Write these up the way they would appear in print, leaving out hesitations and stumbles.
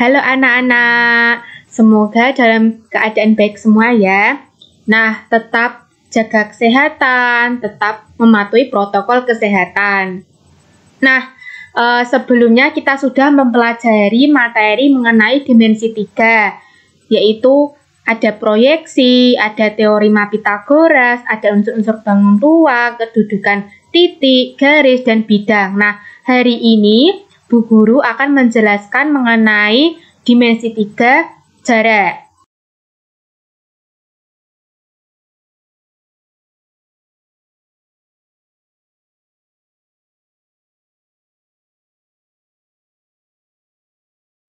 Halo anak-anak, semoga dalam keadaan baik semua ya. Nah, tetap jaga kesehatan, tetap mematuhi protokol kesehatan. Nah, sebelumnya kita sudah mempelajari materi mengenai dimensi 3, yaitu ada proyeksi, ada teorema Pythagoras, ada unsur-unsur bangun ruang, kedudukan titik, garis, dan bidang. Nah, hari ini Bu Guru akan menjelaskan mengenai dimensi 3 jarak.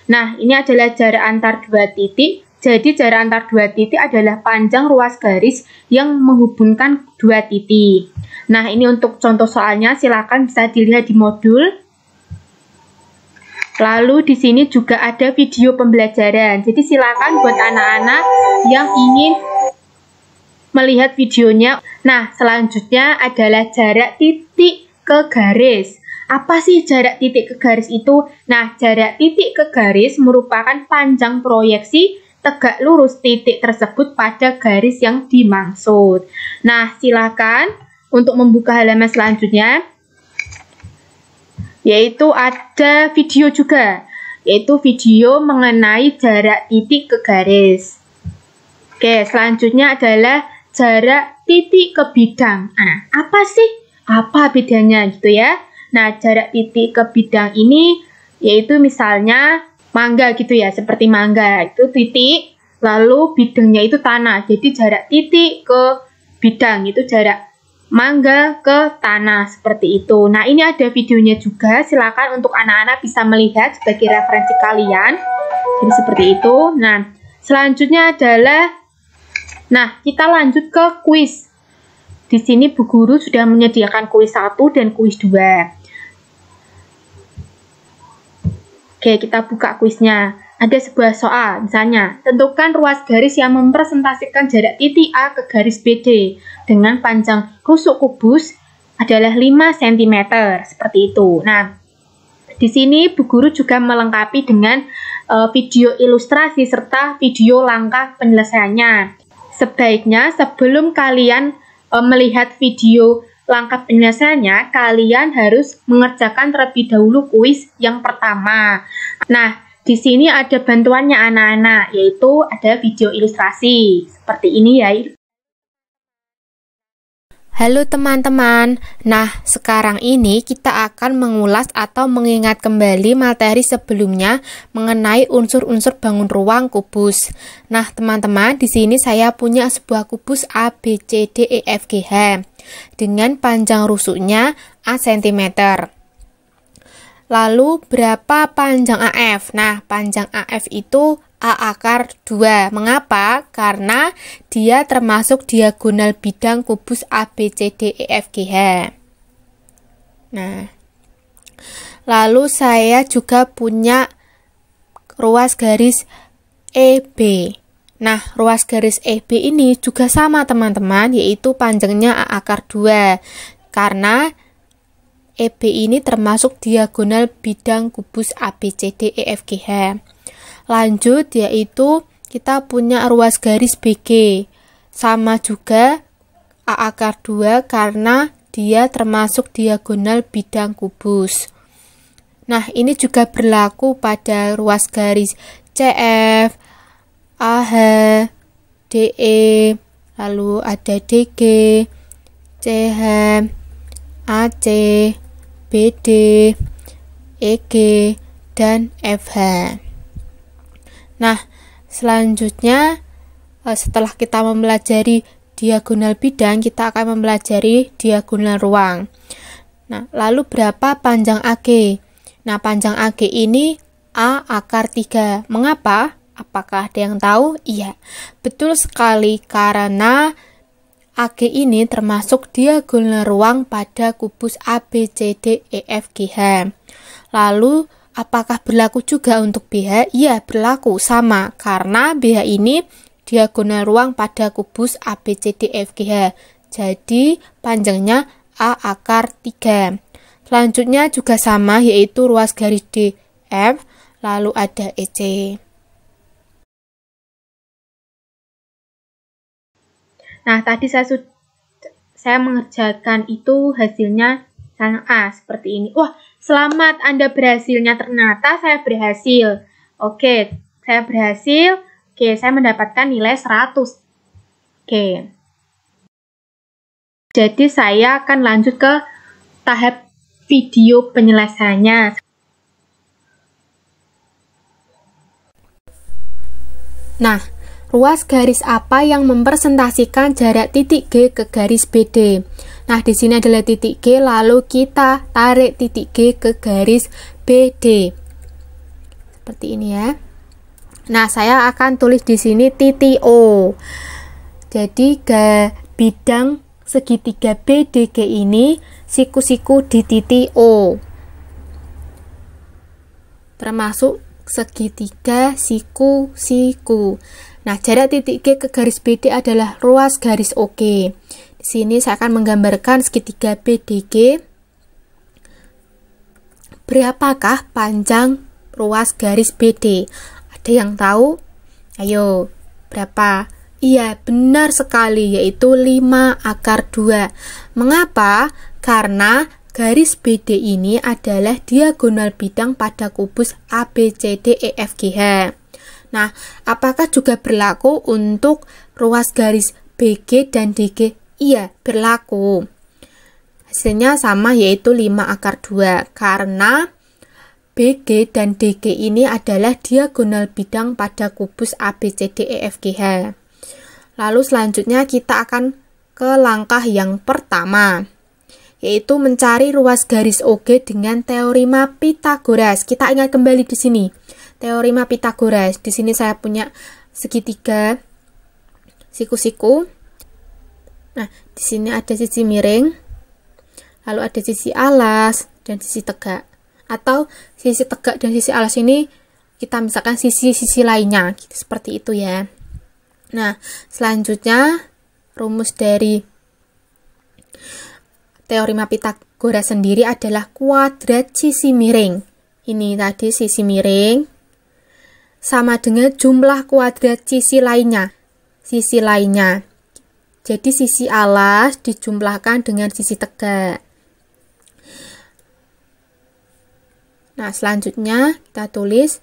Nah, ini adalah jarak antar dua titik. Jadi, jarak antar dua titik adalah panjang ruas garis yang menghubungkan dua titik. Nah, ini untuk contoh soalnya, silakan bisa dilihat di modul. Lalu di sini juga ada video pembelajaran. Jadi silakan buat anak-anak yang ingin melihat videonya. Nah, selanjutnya adalah jarak titik ke garis. Apa sih jarak titik ke garis itu? Nah, jarak titik ke garis merupakan panjang proyeksi tegak lurus titik tersebut pada garis yang dimaksud. Nah, silakan untuk membuka halaman selanjutnya. Yaitu ada video juga, yaitu video mengenai jarak titik ke garis. Oke, selanjutnya adalah jarak titik ke bidang. Nah, apa sih? Apa bedanya gitu ya? Nah, jarak titik ke bidang ini yaitu misalnya mangga gitu ya, seperti mangga itu titik, lalu bidangnya itu tanah. Jadi jarak titik ke bidang itu jarak mangga ke tanah, seperti itu. Nah, ini ada videonya juga, silakan untuk anak-anak bisa melihat sebagai referensi kalian. Jadi seperti itu. Nah, selanjutnya adalah, kita lanjut ke kuis. Di sini Bu Guru sudah menyediakan kuis 1 dan kuis 2. Oke, kita buka kuisnya. Ada sebuah soal, misalnya, tentukan ruas garis yang mempresentasikan jarak titik A ke garis BD dengan panjang rusuk kubus adalah 5 cm, seperti itu. Nah, di sini Bu Guru juga melengkapi dengan video ilustrasi serta video langkah penyelesaiannya. Sebaiknya sebelum kalian melihat video langkah penyelesaiannya, kalian harus mengerjakan terlebih dahulu kuis yang pertama. Nah, di sini ada bantuannya anak-anak, yaitu ada video ilustrasi. Seperti ini ya. Halo teman-teman, nah sekarang ini kita akan mengulas atau mengingat kembali materi sebelumnya mengenai unsur-unsur bangun ruang kubus. Nah teman-teman, di sini saya punya sebuah kubus A, B, C, D, E, F, G, H dengan panjang rusuknya A cm. Lalu berapa panjang AF? Nah, panjang AF itu A akar 2. Mengapa? Karena dia termasuk diagonal bidang kubus A, B, C, D, E, F, G, H. Nah, lalu saya juga punya ruas garis EB. Nah, ruas garis EB ini juga sama teman-teman, yaitu panjangnya A akar 2. Karena EB ini termasuk diagonal bidang kubus ABCD EFGH. Lanjut, yaitu kita punya ruas garis BG. Sama juga A akar 2 karena dia termasuk diagonal bidang kubus. Nah, ini juga berlaku pada ruas garis CF, AH, DE, lalu ada DG, CH, AC, BD, EG, dan FH. Nah, selanjutnya setelah kita mempelajari diagonal bidang, kita akan mempelajari diagonal ruang. Nah, lalu berapa panjang AG? Nah, panjang AG ini A akar 3. Mengapa? Apakah ada yang tahu? Iya, betul sekali karena AG ini termasuk diagonal ruang pada kubus ABCD EFGH. Lalu, apakah berlaku juga untuk BH? Iya, berlaku sama karena BH ini diagonal ruang pada kubus ABCD EFGH. Jadi, panjangnya A akar 3. Selanjutnya juga sama, yaitu ruas garis DF. lalu ada EC. Nah, tadi saya mengerjakan itu hasilnya misalnya A seperti ini. Wah, selamat Anda berhasilnya, ternyata saya berhasil. Oke, saya berhasil. Oke, saya mendapatkan nilai 100. Oke. Jadi saya akan lanjut ke tahap video penyelesaiannya. Nah, ruas garis apa yang mempresentasikan jarak titik G ke garis BD? Nah, di sini adalah titik G, lalu kita tarik titik G ke garis BD. Seperti ini ya. Nah, saya akan tulis di sini titik O. Jadi, bidang segitiga BDG ini siku-siku di titik O. Termasuk segitiga siku-siku. Nah, jarak titik G ke garis BD adalah ruas garis OK. Di sini saya akan menggambarkan segitiga BDG. Berapakah panjang ruas garis BD? Ada yang tahu? Ayo, berapa? Iya, benar sekali, yaitu 5/2. Mengapa? Karena garis BD ini adalah diagonal bidang pada kubus ABCDEFGH. Nah, apakah juga berlaku untuk ruas garis BG dan DG? Iya, berlaku. Hasilnya sama, yaitu 5/2. Karena BG dan DG ini adalah diagonal bidang pada kubus ABCDEFGH. Lalu selanjutnya kita akan ke langkah yang pertama, yaitu mencari ruas garis OG dengan teorema Pythagoras. Kita ingat kembali di sini, teorema Pythagoras. Di sini saya punya segitiga siku-siku. Nah, di sini ada sisi miring, lalu ada sisi alas dan sisi tegak. Atau sisi tegak dan sisi alas ini kita misalkan sisi-sisi lainnya, seperti itu ya. Nah, selanjutnya rumus dari teorema Pythagoras sendiri adalah kuadrat sisi miring. Ini tadi sisi miring sama dengan jumlah kuadrat sisi lainnya. Jadi sisi alas dijumlahkan dengan sisi tegak. Nah, selanjutnya kita tulis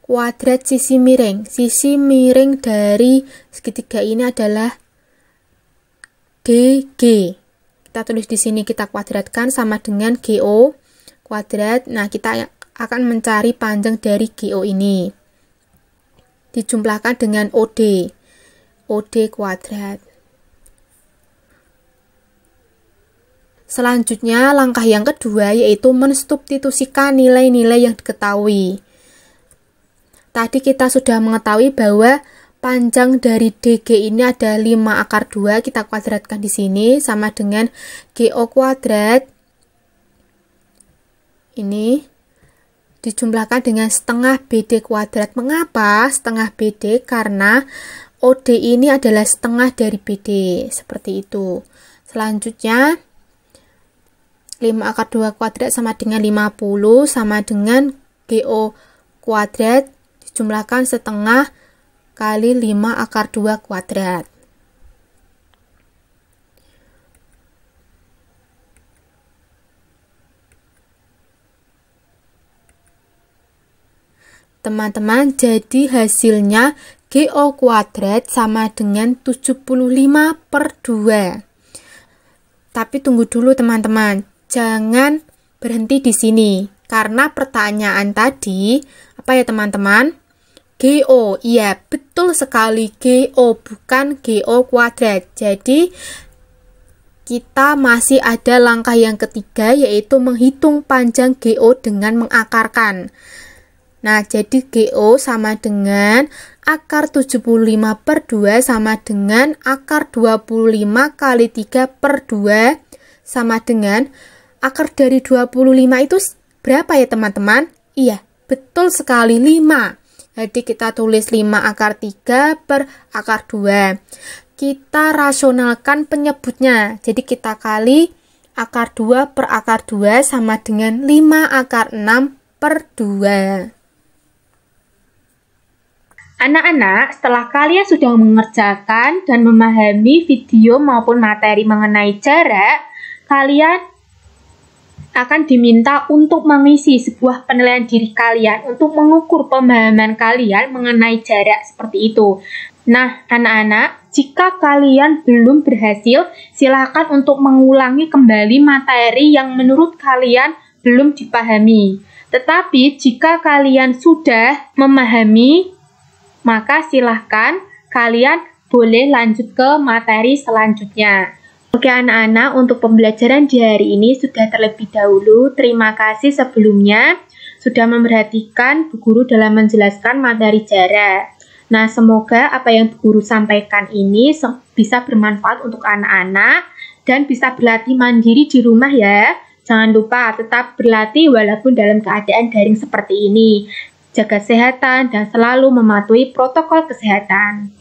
kuadrat sisi miring. Sisi miring dari segitiga ini adalah DG. Kita tulis di sini, kita kuadratkan sama dengan GO kuadrat. Nah, kita akan mencari panjang dari GO ini. Dijumlahkan dengan OD. OD kuadrat. Selanjutnya, langkah yang kedua yaitu mensubstitusikan nilai-nilai yang diketahui. Tadi kita sudah mengetahui bahwa panjang dari DG ini ada 5/2, kita kuadratkan di sini sama dengan GO kuadrat. Ini dijumlahkan dengan setengah BD kuadrat. Mengapa setengah BD? Karena OD ini adalah setengah dari BD, seperti itu. Selanjutnya 5/2 kuadrat sama dengan 50 sama dengan GO kuadrat dijumlahkan setengah kali 5/2 kuadrat. Teman-teman, jadi hasilnya GO kuadrat sama dengan 75/2. Tapi tunggu dulu teman-teman, jangan berhenti di sini. Karena pertanyaan tadi, apa ya teman-teman? GO, iya betul sekali GO, bukan GO kuadrat. Jadi kita masih ada langkah yang ketiga, yaitu menghitung panjang GO dengan mengakarkan. Nah, jadi GO sama dengan akar 75/2 sama dengan akar 25 kali 3/2 sama dengan akar dari 25 itu berapa ya teman-teman? Iya, betul sekali 5. Jadi kita tulis 5/3/2. Kita rasionalkan penyebutnya. Jadi kita kali akar 2/2 sama dengan 5/6/2. Anak-anak, setelah kalian sudah mengerjakan dan memahami video maupun materi mengenai jarak, kalian akan diminta untuk mengisi sebuah penilaian diri kalian untuk mengukur pemahaman kalian mengenai jarak seperti itu. Nah, anak-anak, jika kalian belum berhasil, silakan untuk mengulangi kembali materi yang menurut kalian belum dipahami. Tetapi jika kalian sudah memahami, maka silahkan kalian boleh lanjut ke materi selanjutnya. Oke anak-anak, untuk pembelajaran di hari ini sudah terlebih dahulu. Terima kasih sebelumnya sudah memperhatikan Bu Guru dalam menjelaskan materi jarak. Nah, semoga apa yang Bu Guru sampaikan ini bisa bermanfaat untuk anak-anak dan bisa berlatih mandiri di rumah ya. Jangan lupa tetap berlatih walaupun dalam keadaan daring seperti ini. Jaga kesehatan dan selalu mematuhi protokol kesehatan.